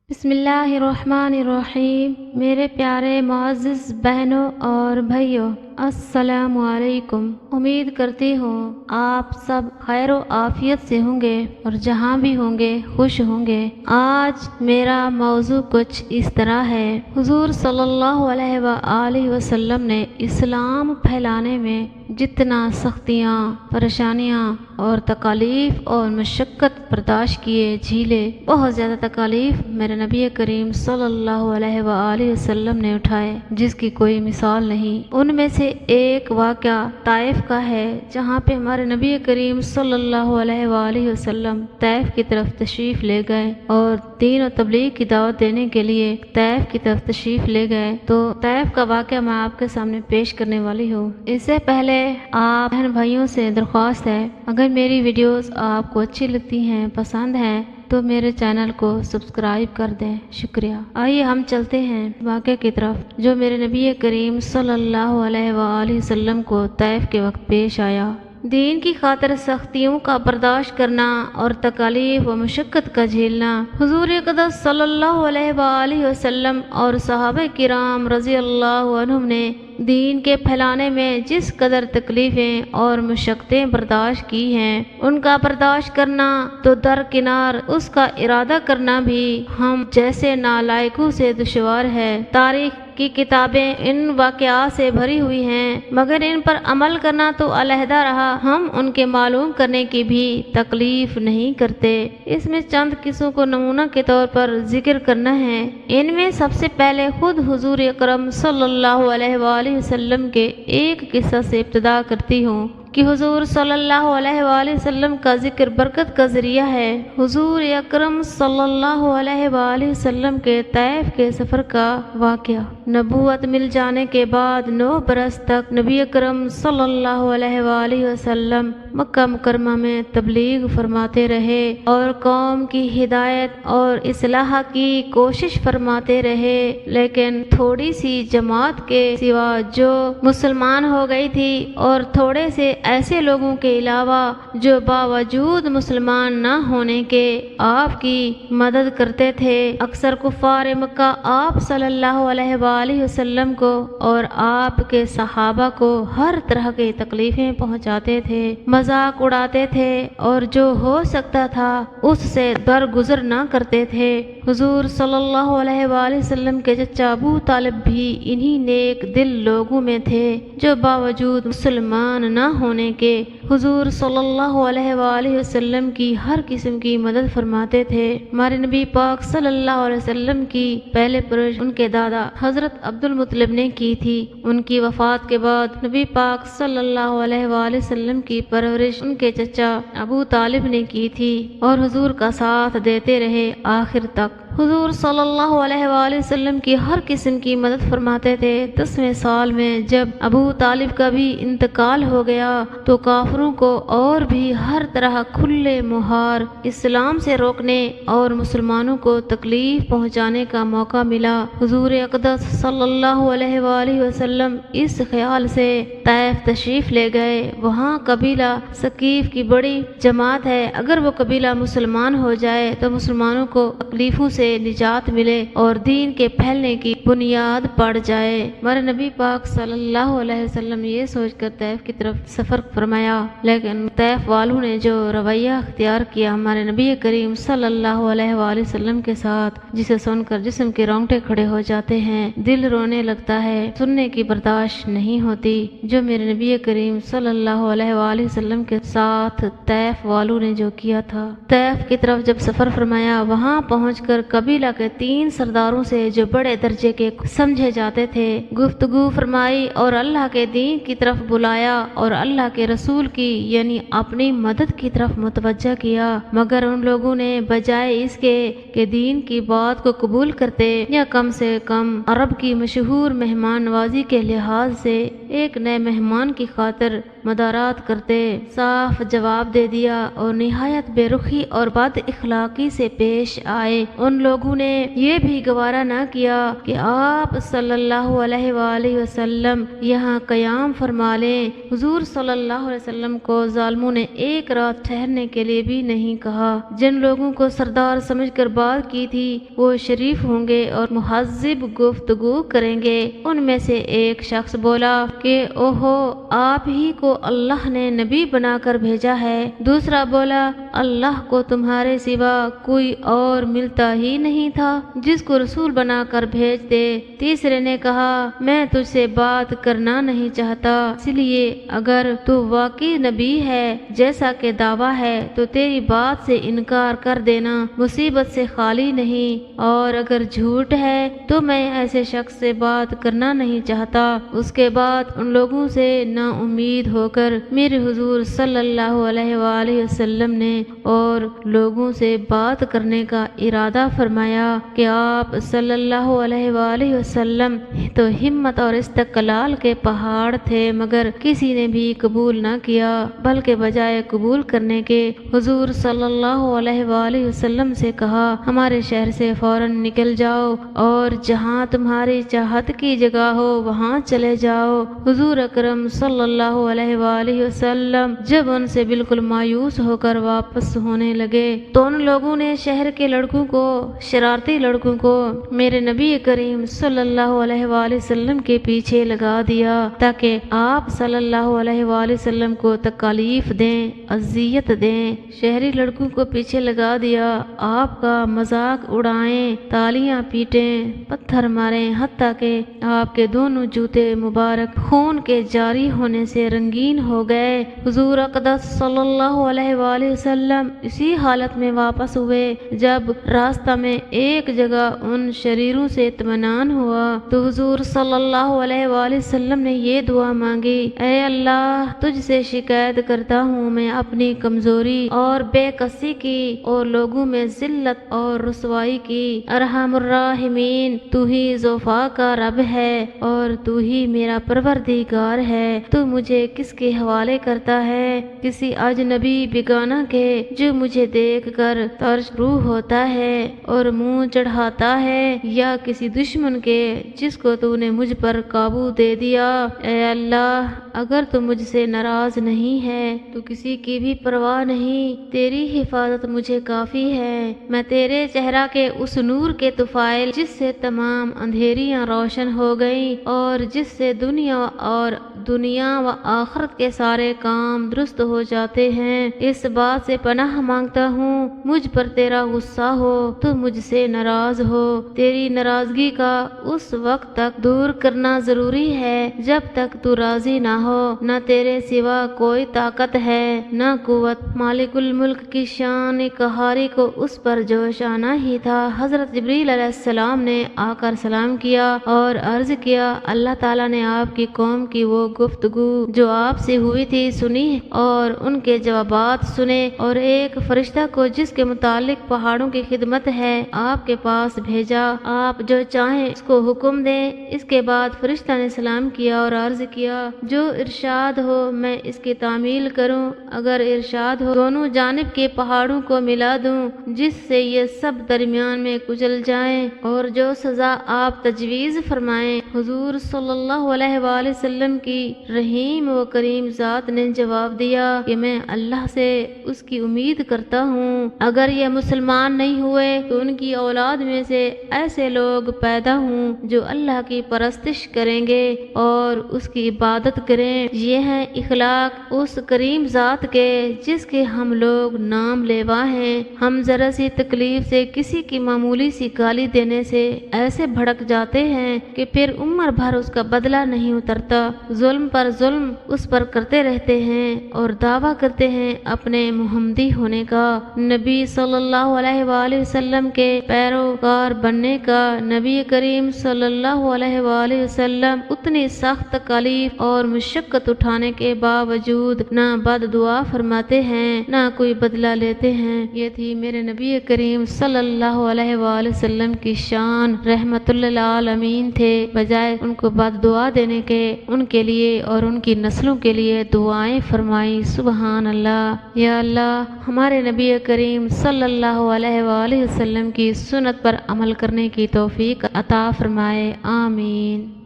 بسم اللہ الرحمن الرحیم۔ میرے پیارے معزز بہنوں اور بھائیوں، السلام علیکم۔ امید کرتی ہوں آپ سب خیر و عافیت سے ہوں گے اور جہاں بھی ہوں گے خوش ہوں گے۔ آج میرا موضوع کچھ اس طرح ہے۔ حضور صلی اللہ علیہ وآلہ وسلم نے اسلام پھیلانے میں جتنا سختیاں، پریشانیاں اور تکالیف اور مشقت برداشت کیے، جھیلے، بہت زیادہ تکالیف میرے نبی کریم صلی اللہ علیہ وآلہ وسلم نے اٹھائے، جس کی کوئی مثال نہیں۔ ان میں سے ایک واقعہ طائف کا ہے، جہاں پہ ہمارے نبی کریم صلی اللہ علیہ وآلہ وسلم طائف کی طرف تشریف لے گئے اور دین و تبلیغ کی دعوت دینے کے لیے طائف کی طرف تشریف لے گئے۔ تو طائف کا واقعہ میں آپ کے سامنے پیش کرنے والی ہوں۔ اس سے پہلے آپ بہن بھائیوں سے درخواست ہے، اگر میری ویڈیوز آپ کو اچھی لگتی ہیں، پسند ہیں، تو میرے چینل کو سبسکرائب کر دیں، شکریہ۔ آئیے ہم چلتے ہیں واقعے کی طرف، جو میرے نبی کریم صلی اللہ علیہ وآلہ وسلم کو طائف کے وقت پیش آیا۔ دین کی خاطر سختیوں کا برداشت کرنا اور تکالیف و مشقت کا جھیلنا۔ حضور اقدس صلی اللہ علیہ وآلہ وسلم اور صحابہ کرام رضی اللہ عنہم نے دین کے پھیلانے میں جس قدر تکلیفیں اور مشقتیں برداشت کی ہیں، ان کا برداشت کرنا تو درکنار، اس کا ارادہ کرنا بھی ہم جیسے نالائقوں سے دشوار ہے۔ تاریخ کی کتابیں ان واقعات سے بھری ہوئی ہیں، مگر ان پر عمل کرنا تو علیحدہ رہا، ہم ان کے معلوم کرنے کی بھی تکلیف نہیں کرتے۔ اس میں چند قصوں کو نمونہ کے طور پر ذکر کرنا ہے۔ ان میں سب سے پہلے خود حضور اکرم صلی اللہ علیہ وآلہ وسلم کے ایک قصہ سے ابتدا کرتی ہوں کہ حضور صلی اللہ علیہ وآلہ وسلم کا ذکر برکت کا ذریعہ ہے۔ حضور اکرم صلی اللہ علیہ وآلہ وسلم کے طائف کے سفر کا واقعہ۔ نبوت مل جانے کے بعد 9 برس تک نبی اکرم صلی اللہ علیہ وآلہ وسلم مکہ مکرمہ میں تبلیغ فرماتے رہے اور قوم کی ہدایت اور اصلاح کی کوشش فرماتے رہے، لیکن تھوڑی سی جماعت کے سوا جو مسلمان ہو گئی تھی اور تھوڑے سے ایسے لوگوں کے علاوہ جو باوجود مسلمان نہ ہونے کے آپ کی مدد کرتے تھے، اکثر کفار مکہ آپ صلی اللہ علیہ وآلہ وسلم کو اور آپ کے صحابہ کو ہر طرح کی تکلیفیں پہنچاتے تھے، مذاق اڑاتے تھے اور جو ہو سکتا تھا اس سے درگزر نہ کرتے تھے۔ حضور صلی اللہ علیہ وآلہ وسلم کے چچا ابو طالب بھی انہی نیک دل لوگوں میں تھے جو باوجود مسلمان نہ ہونے کے حضور صلی اللہ علیہ وآلہ وسلم کی ہر قسم کی مدد فرماتے تھے۔ ہمارے نبی پاک صلی اللہ علیہ وسلم کی پہلے پرورش ان کے دادا حضرت عبد المطلب نے کی تھی۔ ان کی وفات کے بعد نبی پاک صلی اللہ علیہ وآلہ وسلم کی پرورش ان کے چچا ابو طالب نے کی تھی اور حضور کا ساتھ دیتے رہے آخر تک۔ حضور صلی اللہ علیہ وآلہ وسلم کی ہر قسم کی مدد فرماتے تھے۔ 10ویں سال میں جب ابو طالب کا بھی انتقال ہو گیا تو کافروں کو اور بھی ہر طرح کھلے مہار اسلام سے روکنے اور مسلمانوں کو تکلیف پہنچانے کا موقع ملا۔ حضور اقدس صلی اللہ علیہ وآلہ وسلم اس خیال سے طائف تشریف لے گئے، وہاں قبیلہ ثقیف کی بڑی جماعت ہے، اگر وہ قبیلہ مسلمان ہو جائے تو مسلمانوں کو تکلیفوں سے نجات ملے اور دین کے پھیلنے کی بنیاد پڑ جائے۔ ہمارے نبی پاک صلی اللہ علیہ وسلم یہ سوچ کر طائف کی طرف سفر فرمایا، لیکن طائف والوں نے جو رویہ اختیار کیا ہمارے نبی کریم صلی اللہ علیہ وآلہ وسلم کے ساتھ، جسے سن کر جسم کے رونگٹے کھڑے ہو جاتے ہیں، دل رونے لگتا ہے، سننے کی برداشت نہیں ہوتی، جو میرے نبی کریم صلی اللہ علیہ وآلہ وسلم کے ساتھ طائف والوں نے جو کیا تھا۔ طائف کی طرف جب سفر فرمایا، وہاں پہنچ کر قبیلہ کے 3 سرداروں سے جو بڑے درجے کے سمجھے جاتے تھے گفتگو فرمائی اور اللہ کے دین کی طرف بلایا اور اللہ کے رسول کی یعنی اپنی مدد کی طرف متوجہ کیا، مگر ان لوگوں نے بجائے اس کے کہ دین کی بات کو قبول کرتے یا کم سے کم عرب کی مشہور مہمان نوازی کے لحاظ سے ایک نئے مہمان کی خاطر مدارات کرتے صاف جواب دے دیا اور نہایت بے رخی اور بد اخلاقی سے پیش آئے۔ ان لوگوں نے یہ بھی گوارا نہ کیا کہ آپ صلی اللہ علیہ وآلہ وسلم یہاں قیام فرما لیں۔ حضور صلی اللہ علیہ وسلم کو ظالموں نے ایک رات ٹھہرنے کے لیے بھی نہیں کہا۔ جن لوگوں کو سردار سمجھ کر بات کی تھی وہ شریف ہوں گے اور مہذب گفتگو کریں گے۔ ان میں سے ایک شخص بولا کہ اوہو، آپ ہی کو اللہ نے نبی بنا کر بھیجا ہے۔ دوسرا بولا، اللہ کو تمہارے سوا کوئی اور ملتا ہی نہیں تھا جس کو رسول بنا کر بھیج دے۔ تیسرے نے کہا، میں تجھ سے بات کرنا نہیں چاہتا، اس لیے اگر تو واقعی نبی ہے جیسا کہ دعویٰ ہے تو تیری بات سے انکار کر دینا مصیبت سے خالی نہیں، اور اگر جھوٹ ہے تو میں ایسے شخص سے بات کرنا نہیں چاہتا۔ اس کے بعد ان لوگوں سے نا امید ہو کر میرے حضور صلی اللہ علیہ وآلہ وسلم نے اور لوگوں سے بات کرنے کا ارادہ فرمایا کہ آپ صلی اللہ علیہ وآلہ وسلم تو ہمت اور استقلال کے پہاڑ تھے، مگر کسی نے بھی قبول نہ کیا، بلکہ بجائے قبول کرنے کے حضور صلی اللہ علیہ وآلہ وسلم سے کہا، ہمارے شہر سے فوراً نکل جاؤ اور جہاں تمہاری چاہت کی جگہ ہو وہاں چلے جاؤ۔ حضور اکرم صلی اللہ علیہ وآلہ وسلم جب ان سے بالکل مایوس ہو کر واپس ہونے لگے تو ان لوگوں نے شہر کے لڑکوں کو، شرارتی لڑکوں کو میرے نبی کریم صلی اللہ علیہ وآلہ وسلم کے پیچھے لگا دیا تاکہ آپ صلی اللہ علیہ وآلہ وسلم کو تکالیف دیں، اذیت دیں۔ شہری لڑکوں کو پیچھے لگا دیا، آپ کا مذاق اڑائیں، تالیاں پیٹیں، پتھر ماریں، حتیٰ کہ آپ کے دونوں جوتے مبارک خون کے جاری ہونے سے رنگین ہو گئے۔ حضور اقدس صلی اللہ علیہ وآلہ وسلم اسی حالت میں واپس ہوئے۔ جب راستہ میں ایک جگہ ان شریروں سے اطمینان ہوا تو حضور صلی اللہ علیہ وآلہ وسلم نے یہ دعا مانگی، اے اللہ، تجھ سے شکایت کرتا ہوں میں اپنی کمزوری اور بے کسی کی اور لوگوں میں ذلت اور رسوائی کی۔ ارحم الراحمین، تو ہی ضعفاء کا رب ہے اور تو ہی میرا پروردگار ہے۔ تو مجھے کس کے حوالے کرتا ہے؟ کسی اجنبی بیگانہ کے جو مجھے دیکھ کر ترش روح ہوتا ہے اور منہ چڑھاتا ہے، یا کسی دشمن کے جس کو تو نے مجھ پر قابو دے دیا؟ اے اللہ، اگر تو مجھ سے ناراض نہیں ہے تو کسی کی بھی پرواہ نہیں، تیری حفاظت مجھے کافی ہے۔ میں تیرے چہرہ کے اس نور کے طفائل جس سے تمام اندھیریاں روشن ہو گئیں اور جس سے دنیا و آخرت کے سارے کام درست ہو جاتے ہیں، اس بات سے پناہ مانگتا ہوں مجھ پر تیرا غصہ ہو تو مجھ سے ناراض ہو۔ تیری ناراضگی کا اس وقت تک دور کرنا ضروری ہے جب تک تو راضی نہ ہو۔ نہ تیرے سوا کوئی طاقت ہے نہ قوت۔ مالک الملک کی شان قہاری کو اس پر جوش آنا ہی تھا۔ حضرت جبریل علیہ السلام نے آ کر سلام کیا اور عرض کیا، اللہ تعالیٰ نے آپ کی قوم کی وہ گفتگو جو آپ سے ہوئی تھی سنی اور ان کے جوابات سنے، اور ایک فرشتہ کو جس کے متعلق پہاڑوں کی خدمت ہے آپ کے پاس بھیجا، آپ جو چاہیں اس کو حکم دیں۔ اس کے بعد فرشتہ نے سلام کیا اور عرض کیا، جو ارشاد ہو میں اس کی تعمیل کروں، اگر ارشاد ہو دونوں جانب کے پہاڑوں کو ملا دوں جس سے یہ سب درمیان میں کچل جائیں، اور جو سزا آپ تجویز فرمائیں۔ حضور صلی اللہ علیہ وآلہ وسلم کی رحیم و کریم ذات نے جواب دیا کہ میں اللہ سے اس کی امید کرتا ہوں اگر یہ مسلمان نہیں ہوئے تو ان کی اولاد میں سے ایسے لوگ پیدا ہوں جو اللہ کی پرستش کریں گے اور اس کی عبادت کریں۔ یہ ہیں اخلاق اس کریم ذات کے جس کے ہم لوگ نام لیوا ہیں۔ ہم ذرا سی تکلیف سے کسی کی معمولی سی گالی دینے سے ایسے بھڑک جاتے ہیں کہ پھر عمر بھر اس کا بدلہ نہیں اترتا، ظلم پر ظلم اس پر کرتے رہتے ہیں اور دعویٰ کرتے ہیں اپنے محمدی ہونے کا، نبی صلی اللہ علیہ وآلہ وسلم کے پیروکار بننے کا۔ نبی کریم صلی اللہ علیہ وآلہ وسلم اتنی سخت تکالیف اور مشقت اٹھانے کے باوجود نہ بد دعا فرماتے ہیں نہ کوئی بدلہ لیتے ہیں۔ یہ تھی میرے نبی کریم صلی اللہ علیہ وآلہ وسلم کی شان، رحمت للعالمین تھے، بجائے ان کو بد دعا دینے کے ان کے لیے اور ان کی نسلوں کے لیے دعائیں فرمائیں۔ سبحان اللہ۔ یا اللہ ہمارے نبی کریم صلی اللہ علیہ وآلہ وسلم کی سنت پر عمل کرنے کی توفیق عطا فرمائے، آمین۔